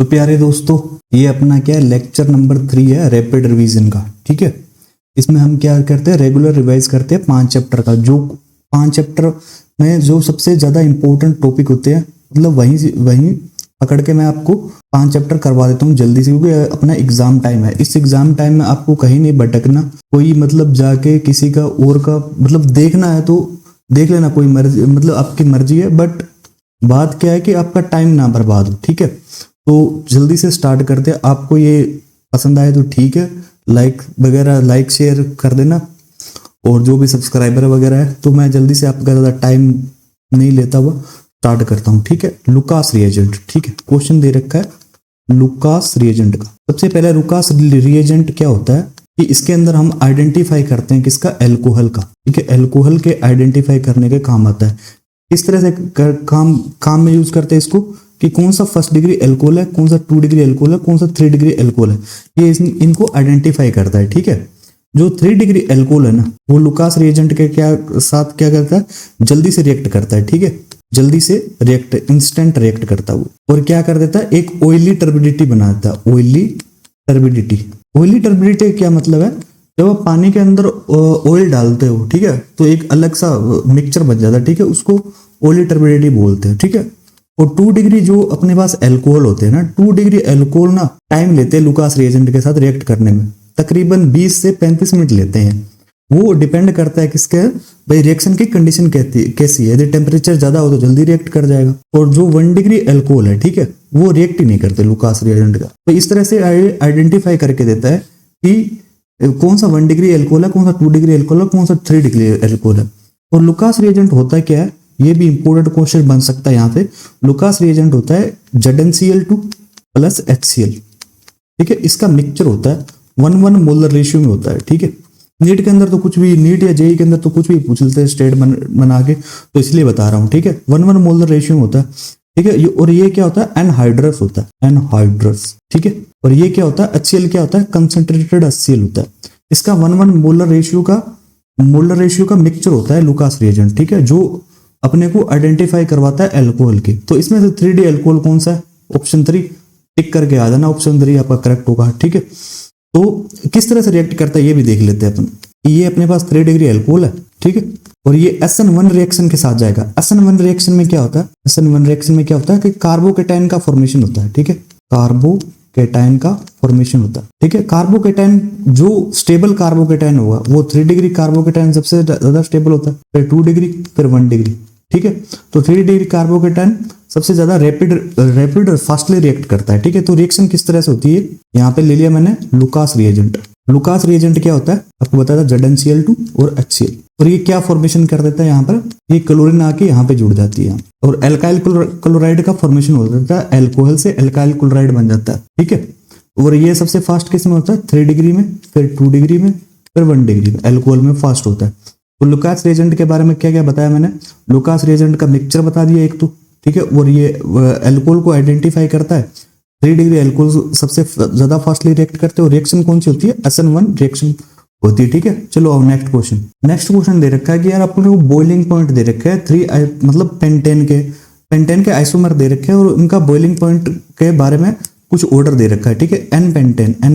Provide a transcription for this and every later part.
तो प्यारे दोस्तों, ये अपना क्या है, लेक्चर नंबर 3 है रैपिड रिवीजन का। ठीक है, इसमें हम क्या करते हैं, रेगुलर रिवाइज करते हैं 5 चैप्टर का। जो 5 चैप्टर में जो सबसे ज्यादा इंपॉर्टेंट टॉपिक होते हैं, मतलब वहीं पकड़ के मैं आपको 5 चैप्टर करवा देता हूँ जल्दी से, क्योंकि अपना एग्जाम टाइम है। इस एग्जाम टाइम में आपको कहीं नहीं भटकना, कोई मतलब जाके किसी का और का मतलब देखना है तो देख लेना, कोई मर्जी, मतलब आपकी मर्जी है, बट बात क्या है कि आपका टाइम ना बर्बाद हो। ठीक है, तो जल्दी से स्टार्ट करते हैं। आपको ये पसंद आए तो ठीक है, लाइक वगैरह, लाइक शेयर कर देना, और जो भी सब्सक्राइबर वगैरह है। तो मैं जल्दी से आपका ज़्यादा टाइम नहीं लेता हुआ स्टार्ट करता हूँ। ठीक है, लुकास रिएजेंट। ठीक है, क्वेश्चन दे रखा है लुकास रिएजेंट का। सबसे पहले लुकास रिएजेंट क्या होता है कि इसके अंदर हम आइडेंटिफाई करते हैं किसका, एल्कोहल का। ठीक है, एल्कोहल के आइडेंटिफाई करने के काम आता है। किस तरह से काम में यूज करते हैं इसको, कि कौन सा 1st डिग्री एल्कोहल है, कौन सा 2 डिग्री एल्कोहल है, कौन सा 3 डिग्री एल्कोहल है, ये इनको आइडेंटिफाई करता है। ठीक है, जो 3 डिग्री एल्कोहल है ना, वो लुकास रिएजेंट के साथ क्या करता है, जल्दी से रिएक्ट करता है। ठीक है, जल्दी से रिएक्ट, इंस्टेंट रिएक्ट करता है वो, और क्या कर देता है, एक ऑयली टर्बिडिटी बना देता है। Oily turbidity. ऑयली टर्बिडिटी क्या मतलब है, जब आप पानी के अंदर ऑयल डालते हो, ठीक है, तो एक अलग सा मिक्सचर बन जाता है। ठीक है, उसको ऑयली टर्बिडिटी बोलते हैं। ठीक है, और 2 डिग्री जो अपने पास एल्कोहल होते हैं ना, 2 डिग्री एल्कोहल ना टाइम लेते हैं लुकास रिएजेंट के साथ रिएक्ट करने में, तकरीबन 20 से 35 मिनट लेते हैं। वो डिपेंड करता है किसके, भाई रिएक्शन की कंडीशन कैसी है। यदि टेम्परेचर ज्यादा हो तो जल्दी रिएक्ट कर जाएगा, और जो 1 डिग्री एल्कोहल है, ठीक है, वो रिएक्ट ही नहीं करते लुकास रिएजेंट का। तो इस तरह से आइडेंटिफाई करके देता है कि कौन सा 1 डिग्री एल्कोहल है, कौन सा 2 डिग्री एल्कोहल है, कौन सा 3 डिग्री एल्कोहल है। और लुकास रिएजेंट होता है क्या है, ये भी इंपॉर्टेंट क्वेश्चन बन सकता है यहाँ पे। लुकास रिएजेंट होता है ZnCl2 प्लस HCl। ठीक है, इसका मिक्सचर होता है 1:1 मोलर रेशियो में होता है। ठीक है, नीट के अंदर तो कुछ भी, नीट या जेई के अंदर तो कुछ भी पूछ लेते हैं स्टेट बना के, तो इसलिए बता रहा हूँ। ठीक है, 1:1 मोलर रेशियो में होता है। ठीक है, और ये क्या होता है, एनहाइड्रस होता है, एनहाइड्रस। ठीक है, और ये क्या होता है, HCl क्या होता है, कंसंट्रेटेड HCl होता है। इसका 1:1 मोलर रेशियो का मिक्सचर होता है लुकास रिएजेंट। ठीक है, जो अपने को आइडेंटिफाई करवाता है एल्कोहल की। तो इसमें से 3D एल्कोहल कौन सा है, ऑप्शन 3 टिक करके आ जाना, ऑप्शन 3 आपका करेक्ट होगा। ठीक है, तो किस तरह से रिएक्ट करता है ये भी देख लेते हैं अपन। ये अपने पास 3 डिग्री एल्कोहल है। ठीक है, और ये SN1 रिएक्शन के साथ जाएगा। SN1 रिएक्शन में क्या होता है, SN1 रिएक्शन में क्या होता है कि कार्बोकेटाइन का फॉर्मेशन होता है। ठीक है, कार्बोकेटाइन का फॉर्मेशन होता है। ठीक है, कार्बोकेटाइन जो स्टेबल कार्बोकेटाइन होगा वो 3 डिग्री कार्बोकेटाइन सबसे ज्यादा स्टेबल होता है, फिर 2 डिग्री, फिर 1 डिग्री। ठीक है, तो 3 डिग्री कार्बोकेटाइन सबसे ज्यादा रैपिड और फास्टली रिएक्ट करता है। ठीक है, तो रिएक्शन किस तरह से होती है, यहाँ पे ले लिया मैंने लुकास रिएजेंट। लुकास रिएजेंट क्या होता है आपको बताया था, ZnCl2 और HCl। और ये क्या फॉर्मेशन कर देता है, यहाँ पर ये क्लोरीन आके यहाँ पे जुड़ जाती है, और एल्काइल क्लोराइड का फॉर्मेशन हो जाता है, एल्कोहल से एल्काइल क्लोराइड बन जाता है। ठीक है, और ये सबसे फास्ट किस में होता है, 3 डिग्री में, फिर 2 डिग्री में, फिर 1 डिग्री में, एल्कोहल में फास्ट होता है। तो लुकास रिएजेंट के बारे में क्या क्या बताया मैंने, लुकास रिएजेंट का मिक्सचर बता दिया एक तो। ठीक है, और ये एल्कोहल को आइडेंटिफाई करता है। 3 डिग्री एल्कोहल सबसे ज्यादा फास्टली रिएक्ट करते हैं, और रिएक्शन कौन सी होती है, SN1 रिएक्शन होती है। ठीक है, चलो अब नेक्स्ट क्वेश्चन दे रखा है कि यार आपको बॉइलिंग पॉइंट दे रखा है 3 मतलब पेंटेन के आइसोमर दे रखे हैं, और उनका बॉइलिंग पॉइंट के बारे में कुछ ऑर्डर दे रखा है। ठीक है, एन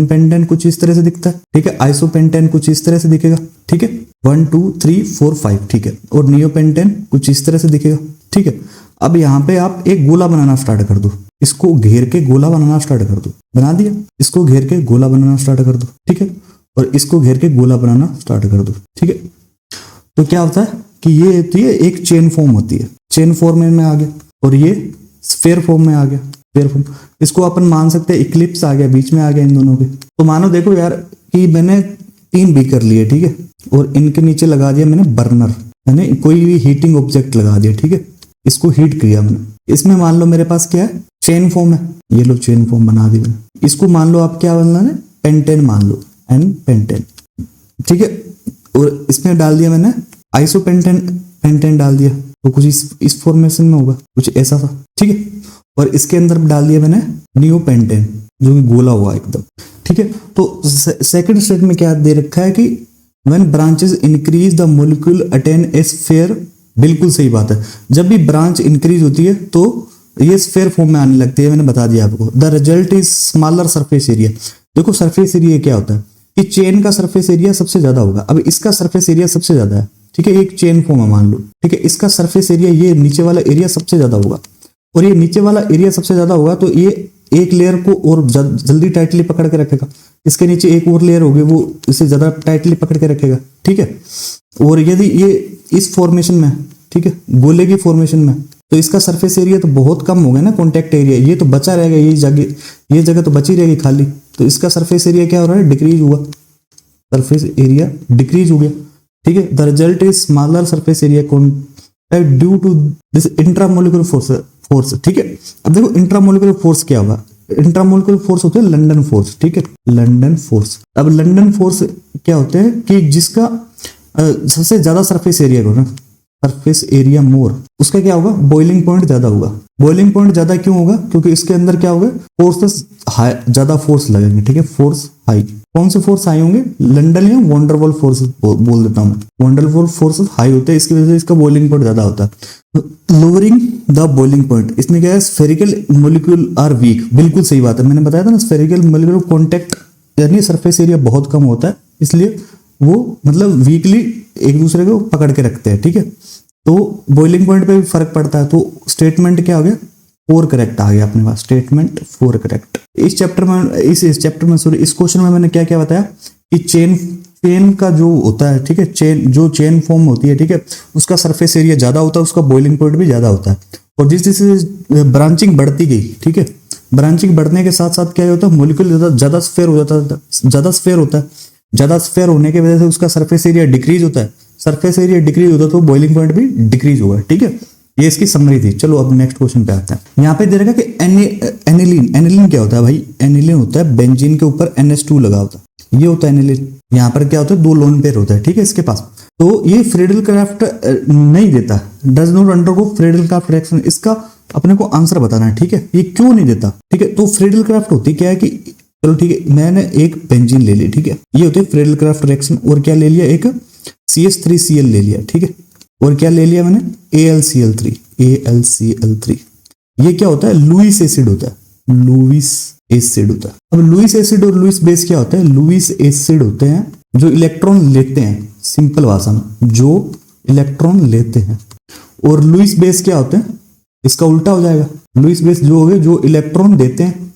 पेंटेन कुछ इस तरह से दिखता है। ठीक है, आइसोपेंटेन कुछ इस तरह से दिखेगा। ठीक है, 1 2 3 4 5। ठीक है, और नियोपेंटेन कुछ इस तरह से दिखेगा। ठीक है, अब यहाँ पे आप एक गोला बनाना स्टार्ट कर दो, इसको घेर के गोला बनाना स्टार्ट कर दो, बना दिया, इसको घेर के गोला बनाना स्टार्ट कर दो। ठीक है, और इसको घेर के गोला बनाना स्टार्ट कर दो। ठीक है, तो क्या होता है कि ये होती है एक चेन फॉर्म होती है, चेन फॉर्म में आ गया, और ये स्फेयर फॉर्म में आ गया, स्फेयर फॉर्म। इसको अपन मान सकते हैं इक्लिप्स आ गया, बीच में आ गया इन दोनों के। तो मानो देखो यार कि मैंने 3 बीकर लिए, ठीक है, और इनके नीचे लगा दिया मैंने बर्नर, यानी कोई भी हीटिंग ऑब्जेक्ट लगा दिया। ठीक है, इसको हीट किया मैंने। इसमें मान लो मेरे पास क्या है, चेन फॉर्म है, ये लो चेन फॉर्म बना दी मैंने। इसको मान लो आप क्या बनना है, पेंटेन मान लो, एन पेंटेन। ठीक है, और इसमें डाल दिया मैंने पेंटेन डाल दिया, तो कुछ इस फॉर्मेशन में होगा, कुछ ऐसा था। ठीक है, और इसके अंदर डाल दिया मैंने नियोपेंटेन, जो कि गोला हुआ एकदम। ठीक है, तो सेकंड स्टेट में क्या दे रखा है कि when branches increase the molecule attain A sphere. बिल्कुल सही बात है, जब भी ब्रांच इंक्रीज होती है तो ये स्फेयर फॉर्म में आने लगती है, मैंने बता दिया आपको। The result is smaller surface area. देखो सरफेस एरिया क्या होता है कि चेन का सरफेस एरिया सबसे ज्यादा होगा। अब इसका सरफेस एरिया सबसे ज्यादा है, ठीक है, एक चेन फॉर्म है मान लो, ठीक है, इसका सरफेस एरिया, ये नीचे वाला एरिया सबसे ज्यादा होगा, और ये नीचे वाला एरिया सबसे ज्यादा होगा, तो ये एक लेयर को और जल्दी टाइटली पकड़ के रखेगा। इसके नीचे एक और लेयर होगी, वो इसे ज्यादा टाइटली पकड़ के रखेगा, ठीक है। और यदि ये इस फॉर्मेशन में, ठीक है, गोले की फॉर्मेशन में, तो इसका सरफेस एरिया तो बहुत कम हो गया ना, कॉन्टैक्ट एरिया, ये तो बचा रहेगा, ये जगह तो बची रहेगी खाली, तो इसका सरफेस एरिया क्या हो रहा है, डिक्रीज हुआ, सरफेस एरिया डिक्रीज हो गया, ठीक है। The result is smaller surface area contact due to this intramolecular force, ठीक है। अब देखो इंट्रामोलिकुलर फोर्स क्या होगा, इंट्रामोलिकुलर फोर्स होते हैं लंदन फोर्स, ठीक है, लंदन फोर्स। अब लंदन फोर्स क्या होते हैं कि जिसका सबसे ज्यादा सरफेस एरिया होगा, सरफेस एरिया मोर, उसका क्या होगा, बॉइलिंग पॉइंट ज्यादा होगा। बॉइलिंग पॉइंट ज्यादा क्यों होगा, क्योंकि इसके अंदर क्या होगा, फोर्सेस हाई, ज्यादा फोर्स लगेंगे, ठीक है, फोर्स हाई। कौन से फोर्स हाई होंगे, लंडन या वंडरवॉल फोर्स बोल देता हूं, वंडरवॉल फोर्सेस हाई होते हैं, इसकी वजह से इसका बॉइलिंग पॉइंट ज्यादा होता है। लोअरिंग द बॉइलिंग पॉइंट, इसमें क्या है, स्फेरिकल मॉलिक्यूल आर वीक, बिल्कुल सही बात है, मैंने बताया था ना, स्फेरिकल मॉलिक्यूल कॉन्टैक्ट यानी सरफेस एरिया बहुत कम होता है, इसलिए वो मतलब वीकली एक दूसरे को पकड़ के रखते हैं, ठीक है। तो बॉइलिंग पॉइंट पे भी फर्क पड़ता है। तो स्टेटमेंट क्या हो गया, 4 करेक्ट आ गया अपने पास, स्टेटमेंट 4 करेक्ट। इस चैप्टर में इस क्वेश्चन में मैंने क्या क्या बताया कि चेन का जो होता है, ठीक है, चेन फॉर्म होती है, ठीक है, उसका सरफेस एरिया ज्यादा होता है, उसका बॉइलिंग पॉइंट भी ज्यादा होता है। और जिस ब्रांचिंग बढ़ती गई, ठीक है, ब्रांचिंग बढ़ने के साथ साथ क्या होता है, मॉलिक्यूल ज्यादा स्फेयर हो जाता है, ज्यादा स्फेयर होने की वजह से उसका सरफेस एरिया डिक्रीज होता है, सरफेस एरिया डिक्रीज होता है तो बॉइलिंग पॉइंट भी डिक्रीज होगा, ठीक है। ये इसकी समरी थी। चलो अब नेक्स्ट क्वेश्चन पे आते हैं। यहाँ पे दे रखा कि एनिलीन क्या होता है भाई, एनिलीन होता है बेंजीन के ऊपर NH2 लगा होता है, ये होता है एनिलीन। यहाँ पर क्या होता है, 2 लोन पेयर होता है, ठीक है, इसके पास। तो ये फ्रीडल क्राफ्ट नहीं देता, does not undergo Friedel craft reaction, इसका अपने को आंसर बताना है, ठीक है, ये क्यों नहीं देता, ठीक है। तो फ्रीडल क्राफ्ट होती क्या है कि, चलो ठीक है, मैंने एक बेंजीन ले ली, ठीक है, ये होती है फ्रीडल क्राफ्ट रिएक्शन। और क्या ले लिया, एक CH3Cl ले लिया, ठीक है, और क्या ले लिया मैंने, AlCl3। ये क्या होता है, लुईस एसिड होता है, लुईस एसिड होता है। अब लुईस एसिड और लुईस बेस क्या होता है, लुईस एसिड होते हैं जो इलेक्ट्रॉन लेते हैं, सिंपल भाषा में जो इलेक्ट्रॉन लेते हैं। और लुईस बेस क्या होते हैं, इसका उल्टा हो जाएगा, लुईस बेस जो हो गए जो इलेक्ट्रॉन देते हैं,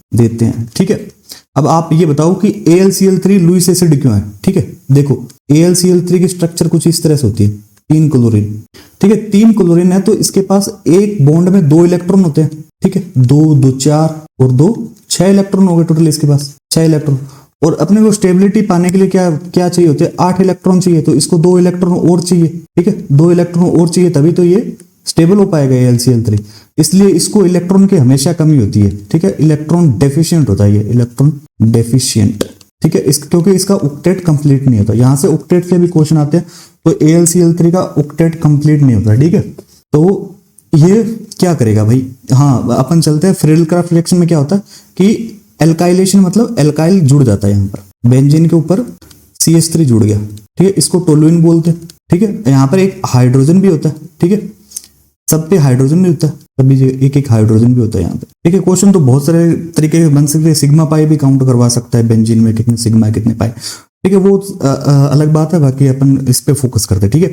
ठीक है। अब आप ये बताओ कि AlCl3 लुईस एसिड क्यों है, ठीक है। देखो AlCl3 की स्ट्रक्चर कुछ इस तरह से होती है, 3 क्लोरीन, ठीक है, 3 क्लोरीन है, तो इसके पास एक बॉन्ड में 2 इलेक्ट्रॉन होते हैं, ठीक है, 2 2 4 और 2 6 इलेक्ट्रॉन हो गए टोटल, इसके पास 6 इलेक्ट्रॉन। और अपने को स्टेबिलिटी पाने के लिए क्या क्या चाहिए होते हैं, 8 इलेक्ट्रॉन चाहिए, तो इसको 2 इलेक्ट्रॉन और चाहिए, ठीक है, 2 इलेक्ट्रॉन और चाहिए, तभी तो ये स्टेबल हो पाएगा AlCl3, इसलिए इसको इलेक्ट्रॉन की हमेशा कमी होती है, ठीक है, इलेक्ट्रॉन डेफिशिएंट होता है ये, इलेक्ट्रॉन डेफिशिएंट, ठीक है, क्योंकि इसका ऑक्टेट कंप्लीट नहीं होता। यहां से ऑक्टेट के भी क्वेश्चन आते हैं, तो AlCl3 का ऑक्टेट कंप्लीट नहीं होता, ठीक है। तो ये क्या करेगा भाई, हाँ अपन चलते हैं फ्रीडल क्राफ्ट रिएक्शन में। क्या होता है कि एल्काइलेशन, मतलब एल्काइल जुड़ जाता है, यहाँ पर बेंजीन के ऊपर CH3 जुड़ गया, ठीक है, इसको टोलुइन बोलते हैं, ठीक है। यहाँ पर एक हाइड्रोजन भी होता है, ठीक है, सब पे हाइड्रोजन नहीं होता, सभी एक एक हाइड्रोजन भी होता है यहाँ पे, ठीक है। क्वेश्चन तो बहुत सारे तरीके के बन सकते हैं, सिग्मा पाई भी काउंट करवा सकता है बेंजीन में, कितने सिग्मा है कितने पाई, ठीक है, वो अलग बात है, बाकी अपन इस पे फोकस करते हैं, ठीक है।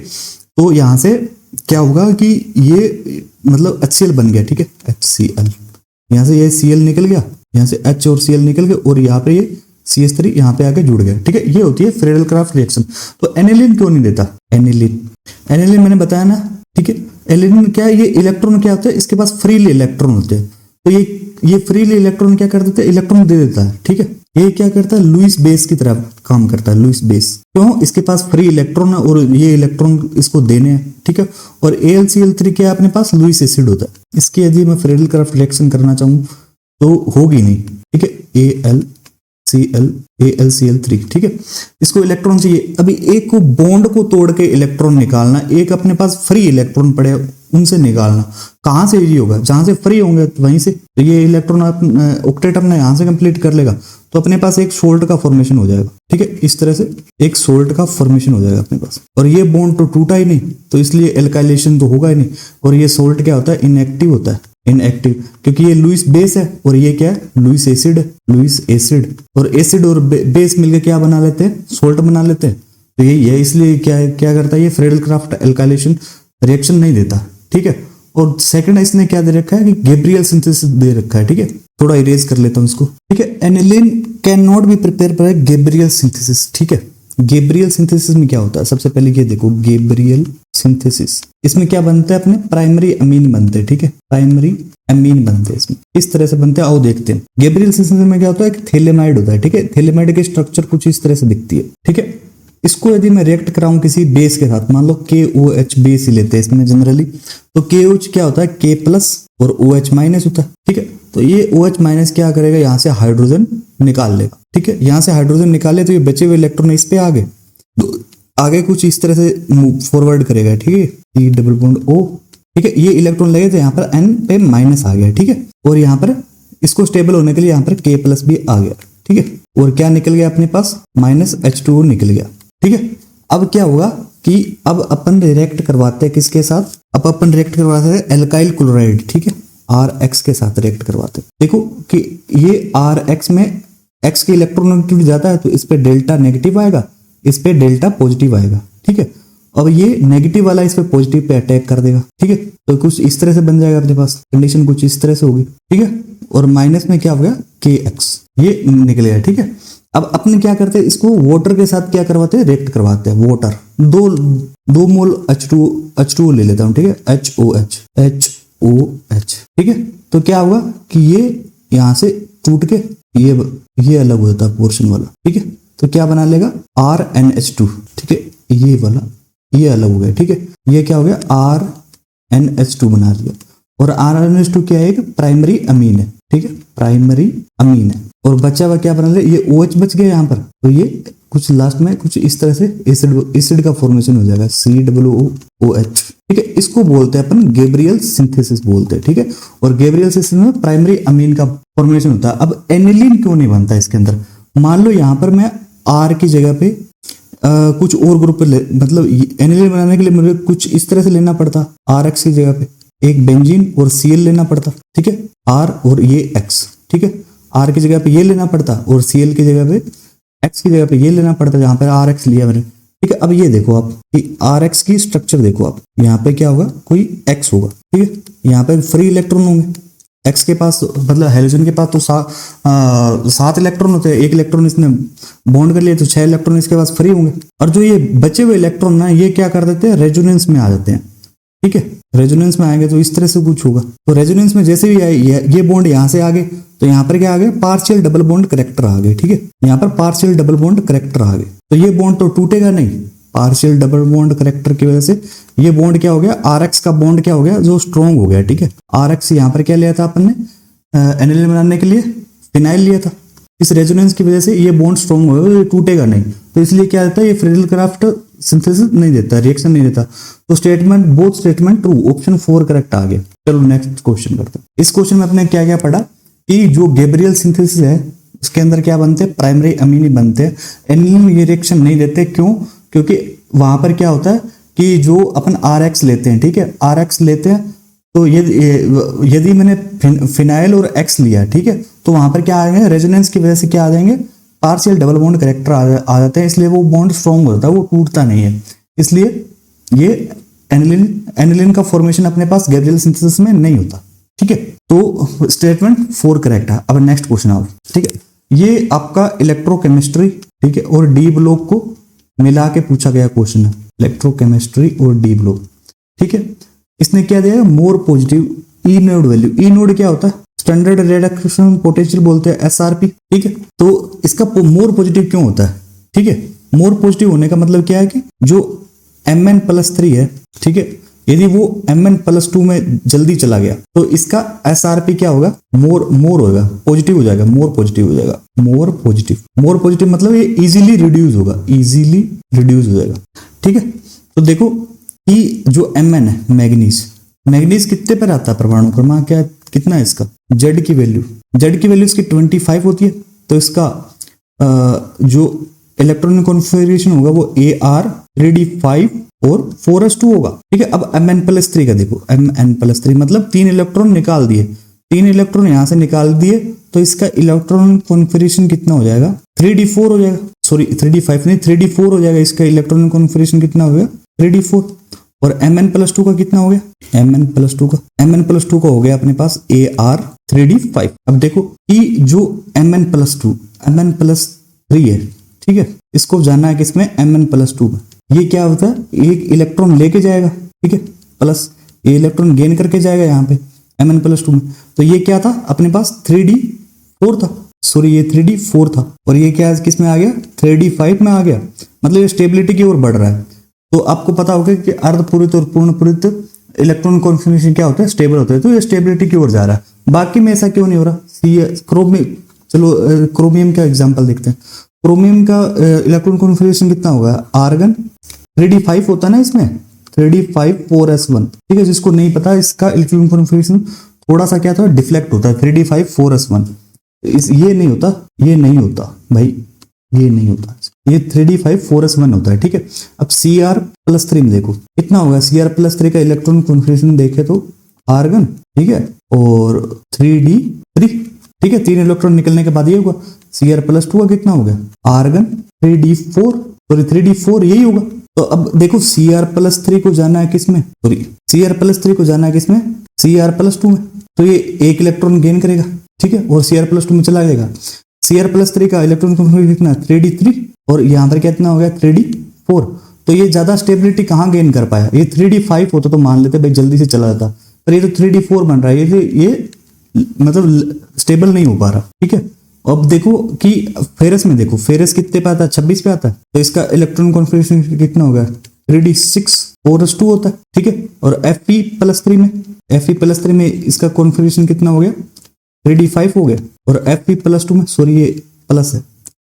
तो यहाँ से क्या होगा कि ये मतलब HCl बन गया, ठीक है, HCl, यहाँ से ये Cl निकल गया, यहाँ से H और Cl निकल गया, और यहाँ पे ये CH3 यहाँ पे आके जुड़ गया, ठीक है। ये होती है फ्रीडल क्राफ्ट रिएक्शन। तो एनिलीन क्यों नहीं देता, एनिलीन मैंने बताया ना, ठीक है। एनिलीन क्या है, ये इलेक्ट्रॉन क्या होता है, इसके पास फ्रीली इलेक्ट्रॉन होते हैं, तो ये फ्रीली इलेक्ट्रॉन क्या कर देता है, इलेक्ट्रॉन दे देता है, ठीक है। ये क्या करता है, लुईस बेस की तरह काम करता है, लुईस बेस, क्यों, इसके पास फ्री इलेक्ट्रॉन है और ये इलेक्ट्रॉन इसको देने हैं, ठीक है। और AlCl3 क्या है अपने पास, लुईस एसिड होता है। इसकी यदि मैं फ्रीडल क्राफ्ट रिएक्शन करना चाहूँ तो होगी नहीं, ठीक है, AlCl3, ठीक है, इसको इलेक्ट्रॉन चाहिए। अभी एक को बॉन्ड को तोड़ के इलेक्ट्रॉन निकालना, एक अपने पास फ्री इलेक्ट्रॉन पड़े उनसे निकालना, कहां से इजी होगा, जहां से फ्री होंगे वहीं से। तो ये इलेक्ट्रॉन ऑक्टेट अपने यहां से कंप्लीट कर लेगा, तो अपने पास एक सोल्ट का फॉर्मेशन हो जाएगा, ठीक है, इस तरह से एक सोल्ट का फॉर्मेशन हो जाएगा अपने पास। और ये बॉन्ड तो टूटा ही नहीं, तो इसलिए एल्काइलेशन तो होगा ही नहीं। और ये सोल्ट क्या होता है, इनएक्टिव होता है, इनएक्टिव, क्योंकि ये लुईस बेस है और ये क्या है, लुईस एसिड है, लुईस एसिड। और एसिड और बेस मिलकर क्या बना लेते हैं, सोल्ट बना लेते हैं। तो ये इसलिए क्या करता है, ये फ्रेडल क्राफ्ट एल्काइलेशन रिएक्शन नहीं देता, ठीक है। और सेकंड इसने क्या दे रखा है कि गैब्रियल सिंथेसिस दे रखा है, ठीक है। थोड़ा इरेज कर लेता हूं इसको, ठीक है। Aniline can not be prepare by Gabriel synthesis, ठीक है। गैब्रियल सिंथेसिस में क्या होता है, सबसे पहले ये देखो गैब्रियल सिंथेसिस, इसमें क्या बनता है, अपने प्राइमरी अमीन बनते हैं, ठीक है। प्राइमरी अमीन बनते हैं इसमें, इस तरह से बनते हैं। आओ देखते हैं गैब्रियल सिंथेसिस में क्या होता है, एक थैलेमाइड होता है, ठीक है। थैलेमाइड की स्ट्रक्चर कुछ इस तरह से दिखती है, ठीक है। इसको यदि मैं रिएक्ट कराऊं किसी बेस के साथ, मान लो KOH बेस ही लेते हैं इसमें जनरली, तो KOH क्या होता है, K प्लस और OH माइनस होता है, ठीक है। तो ये OH माइनस क्या करेगा, यहाँ से हाइड्रोजन निकाल लेगा, ठीक है। यहाँ से हाइड्रोजन निकाले तो ये बचे हुए इलेक्ट्रॉन इस पे आगे, तो आगे कुछ इस तरह से फॉरवर्ड करेगा, ठीक है। E डबल बॉन्ड O, ठीक है। ये इलेक्ट्रॉन लगे तो यहाँ पर N पे माइनस आ गया, ठीक है। और यहाँ पर इसको स्टेबल होने के लिए यहाँ पर K प्लस भी आ गया, ठीक है। और क्या निकल गया अपने पास, माइनस H2O निकल गया, ठीक है। अब क्या होगा कि अब अपन रिएक्ट करवाते हैं किसके साथ, अब अपन रिएक्ट करवाते हैं एल्काइल क्लोराइड, ठीक है। RX के साथ रिएक्ट करवाते हैं। देखो कि ये RX में X की इलेक्ट्रोनेगेटिविटी ज्यादा है तो इस पे डेल्टा नेगेटिव आएगा, इस पे डेल्टा पॉजिटिव आएगा, ठीक है। अब ये नेगेटिव वाला इस पे पॉजिटिव पे अटैक कर देगा, ठीक है। तो कुछ इस तरह से बन जाएगा अपने पास, कंडीशन कुछ इस तरह से होगी, ठीक है। और माइनस में क्या हो गया, KX, ये निकल गया, ठीक है। अब अपने क्या करते हैं, इसको वाटर के साथ क्या करवाते हैं, रिएक्ट करवाते हैं। वाटर दो मोल H2O ले लेता हूं, ठीक है। HOH, ठीक है। तो क्या होगा कि ये यहां से टूट के ये अलग हो जाता है पोर्शन वाला, ठीक है। तो क्या बना लेगा, RNH2, ठीक है। ये वाला ये अलग हो गया, ठीक है। ये क्या हो गया, RNH2 बना लिया। और RNH2 क्या है, एक प्राइमरी अमीन है, ठीक है। प्राइमरी अमीन है। और बचा हुआ क्या बना ले, ये OH बच गया यहाँ पर, तो ये कुछ लास्ट में कुछ इस तरह से एसिड का फॉर्मेशन हो जाएगा, COOH, ठीक है। इसको बोलते हैं अपन गैब्रियल सिंथेसिस बोलते हैं, ठीक है। और गैब्रियल सिंथेसिस में प्राइमरी अमीन का फॉर्मेशन होता है। अब एनिलीन क्यों नहीं बनता इसके अंदर, मान लो यहाँ पर मैं R की जगह पे कुछ और ग्रुप मतलब एनिलीन बनाने के लिए मुझे कुछ इस तरह से लेना पड़ता, RX की जगह पे एक बेंजीन और Cl लेना पड़ता, ठीक है। R और ये X, ठीक है। R की जगह पे ये लेना पड़ता और Cl की जगह पे X की जगह पे ये लेना पड़ता, जहां पर RX लिया मैंने, ठीक है। अब ये देखो आप कि RX की स्ट्रक्चर देखो आप, यहाँ पे क्या होगा, कोई X होगा, ठीक है। यहाँ पे फ्री इलेक्ट्रॉन होंगे, X के पास मतलब हाइड्रोजन के पास तो 7 इलेक्ट्रॉन होते हैं, एक इलेक्ट्रॉन इसने बॉन्ड कर लिया तो 6 इलेक्ट्रॉन इसके पास फ्री होंगे। और जो ये बचे हुए इलेक्ट्रॉन ना, ये क्या कर देते हैं, रेजोनेंस में आ जाते हैं, ठीक है। रेजोनेंस में आएंगे तो इस तरह से कुछ होगा। तो रेजोनेंस में जैसे भी आए, ये बॉन्ड यहाँ से आ गए तो यहाँ पर क्या आ गए, पार्शियल डबल बॉन्ड करेक्टर आ गए, ठीक है। यहाँ पर पार्शियल डबल बॉन्ड करेक्टर आ गए, तो ये बॉन्ड तो टूटेगा नहीं। पार्शियल डबल बॉन्ड करेक्टर की वजह से ये बॉन्ड क्या हो गया, RX का बॉन्ड क्या हो गया, जो स्ट्रॉन्ग हो गया, ठीक है। RX यहाँ पर क्या लिया था अपन ने, एनिलीन बनाने के लिए फिनाइल लिया था। इस रेजोनेंस की वजह से ये बॉन्ड स्ट्रॉन्ग हो गया, ये टूटेगा नहीं। तो इसलिए क्या होता है, ये फ्रेडल क्राफ्ट सिंथेसिस नहीं देता, रिएक्शन नहीं देता। तो statement, both statement true, option 4 correct आ गया। चलो नेक्स्ट क्वेश्चन करते हैं। इस क्वेश्चन में अपने क्या क्या पढ़ा कि जो गैब्रियल सिंथेसिस है उसके अंदर क्या बनते हैं, प्राइमरी अमीन ही बनते हैं। एनिलीन ये रिएक्शन नहीं देते, क्यों, क्योंकि वहां पर क्या होता है कि जो अपन RX लेते हैं, ठीक है, RX लेते हैं तो यदि मैंने फिनाइल और X लिया, ठीक है, तो वहां पर क्या आएंगे, रेजोनेंस की वजह से क्या आ जाएंगे, पार्शियल डबल बॉन्ड करेक्टर आ जाते हैं, इसलिए वो बॉन्ड स्ट्रॉन्ग हो जाता है, वो टूटता नहीं है। इसलिए ये एनिलीन का फॉर्मेशन अपने पास गैब्रियल सिंथेसिस में नहीं होता, ठीक है। तो स्टेटमेंट 4 करेक्ट है। अब नेक्स्ट क्वेश्चन आओ, ठीक है। ये आपका इलेक्ट्रोकेमिस्ट्री, ठीक है, और डी ब्लॉक को मिला के पूछा गया क्वेश्चन है, इलेक्ट्रोकेमिस्ट्री और डी ब्लॉक, ठीक है। इसने क्या दिया, मोर पॉजिटिव ई नोड वैल्यू। ई नोड क्या होता है, स्टैंडर्ड रिडक्शन पोटेंशियल बोलते हैं, SRP, ठीक है। तो इसका मोर पॉजिटिव क्यों होता है, ठीक है। मोर पॉजिटिव होने का मतलब क्या है कि जो Mn+3 है, ठीक है, यदि वो Mn+2 में जल्दी चला गया तो इसका SRP क्या होगा, मोर होगा, पॉजिटिव हो जाएगा, मोर पॉजिटिव हो जाएगा, मोर पॉजिटिव मतलब ये इजीली रिड्यूस होगा, इजीली रिड्यूस हो जाएगा, ठीक है। तो देखो कि जो Mn है, मैग्नीज कितने पर आता है, परमाणु क्रमांक क्या कितना है इसका, Z की वैल्यू इसकी 25 होती है। तो इसका जो इलेक्ट्रॉनिक कॉन्फ़िगरेशन होगा वो AR3D5 और 4s2 होगा। ठीक है, अब Mn+3 का देखो, Mn+3 मतलब 3 इलेक्ट्रॉन निकाल दिए, 3 इलेक्ट्रॉन यहां से निकाल दिए, तो इसका इलेक्ट्रॉन कॉन्फिगरेशन कितना हो जाएगा, 3d4 हो जाएगा, सॉरी 3d5 नहीं 3d4 हो जाएगा। इसका इलेक्ट्रॉन कॉन्फिगरेशन कितना हो गया, 3d4। और Mn+2 का कितना हो गया, Mn+2 का हो गया अपने पास Ar3d5। अब देखो कि जो Mn+3 है, ठीक है, इसको जाना है किसमें, Mn+2 में। ये क्या होता है, एक इलेक्ट्रॉन लेके जाएगा, ठीक है, प्लस ये इलेक्ट्रॉन गेन करके जाएगा यहाँ पे Mn+2 में। तो ये क्या था अपने पास 3d4 था, सॉरी ये 3d4 था, और ये क्या किसमें आ गया, 3d5 में आ गया। मतलब ये स्टेबिलिटी की ओर बढ़ रहा है। तो आपको पता होगा कि अर्धपूरित और पूर्णपूरित इलेक्ट्रॉन कॉन्फिगरेशन क्या होता है, स्टेबल होता है, तो ये स्टेबिलिटी की ओर जा रहा है। बाकी में ऐसा क्यों नहीं हो रहा, चलो क्रोमियम का एग्जांपल देखते हैं। क्रोमियम का इलेक्ट्रॉन कॉन्फिगरेशन कितना होगा, आर्गन 3d5 होता है ना इसमें, 3d5 4s1, ठीक है। जिसको नहीं पता इसका इलेक्ट्रॉन कॉन्फिगरेशन थोड़ा सा क्या था, डिफ्लेक्ट होता है, 3d5 4s1। ये नहीं होता, ये नहीं होता भाई, ये नहीं होता, ये 3d5 4s1 होता है, ठीक है। अब Cr+3 में देखो कितना होगा, Cr+3 का इलेक्ट्रॉन कॉन्फिगरेशन देखे तो आर्गन, ठीक है, और 3d3, ठीक है, 3 इलेक्ट्रॉन निकलने के बाद ये होगा। Cr+2 का कितना हो गया, आर्गन 3d4, सॉरी 3d4 यही होगा। तो अब देखो Cr+3 को जाना है किसमें, सॉरी Cr+3 को जाना है किसमें, Cr+2 में। तो ये एक इलेक्ट्रॉन गेन करेगा, ठीक है, और Cr+2 में चला जाएगा। Cr+3 का इलेक्ट्रॉन कॉन्फिगरेशन कितना, 3d3, और यहाँ पर कितना हो गया, 3d4। तो ये ज्यादा स्टेबिलिटी कहाँ गेन कर पाया, ये 3d5 होता तो मान लेते भाई जल्दी से चला जाता, पर ये तो 3d4 बन रहा है, ये मतलब स्टेबल नहीं हो पा रहा, ठीक है। अब देखो कि फेरस में देखो, फेरस कितने पे आता है, 26 पे आता है, तो इसका इलेक्ट्रॉन कॉन्फिगरेशन कितना होगा, 3d6 4s2 होता है, ठीक है। और Fe+3 में इसका कॉन्फिगरेशन कितना हो गया, 3d5 हो गया। और Fe+2 में, सॉरी ये प्लस है,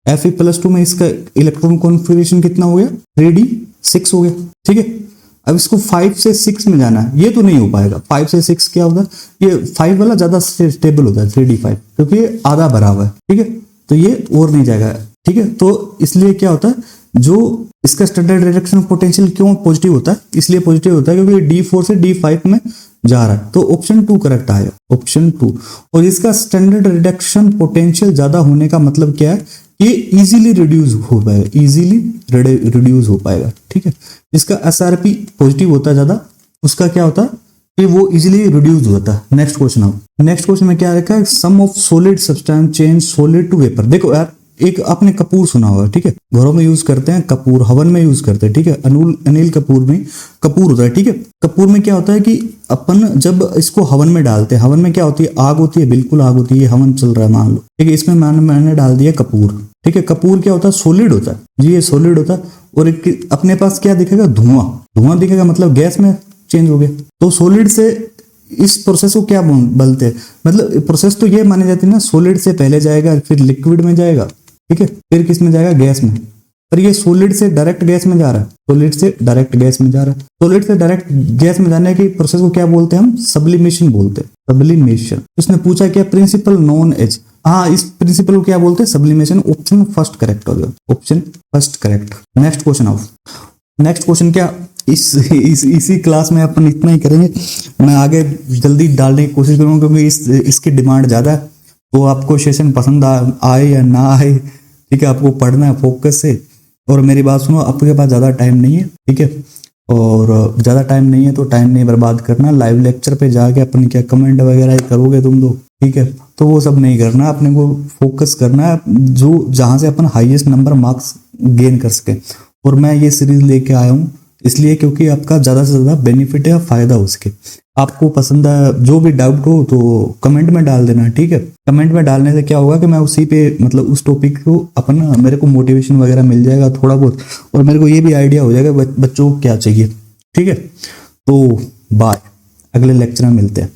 Fe+2 में इसका इलेक्ट्रॉन कॉन्फिगरेशन कितना हो गया, 3d6 हो गया, ठीक है। अब इसको 5 से 6 में जाना है, ये तो नहीं हो पाएगा। 5 से 6 क्या होता है, ये 5 वाला ज्यादा स्टेबल होता है 3d5, क्योंकि ये आधा भरा हुआ है, ठीक है, तो ये और नहीं जाएगा, ठीक है। तो इसलिए क्या होता है, जो इसका स्टैंडर्ड रिडक्शन पोटेंशियल क्यों पॉजिटिव होता है, इसलिए पॉजिटिव होता है क्योंकि D4 से D5 में जा रहा है। तो ऑप्शन 2 करेक्ट आएगा, ऑप्शन 2। और इसका स्टैंडर्ड रिडक्शन पोटेंशियल ज्यादा होने का मतलब क्या है, ये इजीली रिड्यूस हो पाएगा, इजीली रिड्यूस हो पाएगा, ठीक है। इसका SRP पॉजिटिव होता है ज्यादा, उसका क्या होता है कि वो इजीली रिड्यूस होता है। नेक्स्ट क्वेश्चन आओ, नेक्स्ट क्वेश्चन में क्या रखा है, some of solid substance change solid to vapour. देखो यार, एक आपने कपूर सुना होगा, ठीक है, घरों में यूज करते हैं कपूर, हवन में यूज करते हैं, ठीक है। अनिल कपूर में कपूर होता है, ठीक है। कपूर में क्या होता है कि अपन जब इसको हवन में डालते हैं, हवन में क्या होती है, आग होती है, बिल्कुल आग होती है, हवन चल रहा है मान लो, ठीक है। इसमें मैंने डाल दिया कपूर, ठीक है। कपूर क्या होता है, सॉलिड होता है जी, ये सॉलिड होता है। और अपने पास क्या दिखेगा, धुआं दिखेगा, मतलब गैस में चेंज हो गया। तो सॉलिड से इस प्रोसेस को क्या बोलते हैं, मतलब प्रोसेस तो ये मानी जाती है ना, सॉलिड से पहले जाएगा, फिर लिक्विड में जाएगा, ठीक है, फिर किस में जाएगा, गैस में। पर ये सॉलिड से डायरेक्ट गैस में जा रहा है, सॉलिड से डायरेक्ट गैस में जा रहा है। सॉलिड से डायरेक्ट गैस में जाने की प्रोसेस को क्या बोलते हैं हम, सब्लिमेशन बोलते हैं, सब्लिमेशन। उसने पूछा क्या, प्रिंसिपल नोन एज, हाँ इस प्रिंसिपल को क्या बोलते हैं, सब्लिमेशन। ऑप्शन फर्स्ट करेक्ट हो गया, option first correct. Next question आओ, नेक्स्ट क्वेश्चन क्या, इसी क्लास में अपन इतना ही करेंगे, मैं आगे जल्दी डालने की कोशिश करूंगा क्योंकि इसकी डिमांड ज्यादा है। तो आपको सेशन पसंद आए या ना आए, ठीक है, आपको पढ़ना है फोकस से। और मेरी बात सुनो, आपके पास ज़्यादा टाइम नहीं है, ठीक है, और ज़्यादा टाइम नहीं है तो टाइम नहीं बर्बाद करना। लाइव लेक्चर पे जाके अपन क्या कमेंट वगैरह करोगे तुम लोग, ठीक है, तो वो सब नहीं करना, अपने को फोकस करना है जो जहाँ से अपन हाईएस्ट नंबर मार्क्स गेन कर सके। और मैं ये सीरीज लेके आया हूँ इसलिए क्योंकि आपका ज़्यादा से ज़्यादा बेनिफिट या फायदा हो सके। आपको पसंद है, जो भी डाउट हो तो कमेंट में डाल देना, ठीक है। कमेंट में डालने से क्या होगा कि मैं उसी पे मतलब उस टॉपिक को अपन मेरे को मोटिवेशन वगैरह मिल जाएगा थोड़ा बहुत, और मेरे को ये भी आइडिया हो जाएगा बच्चों को क्या चाहिए, ठीक है। तो बाय, अगले लेक्चर में मिलते हैं।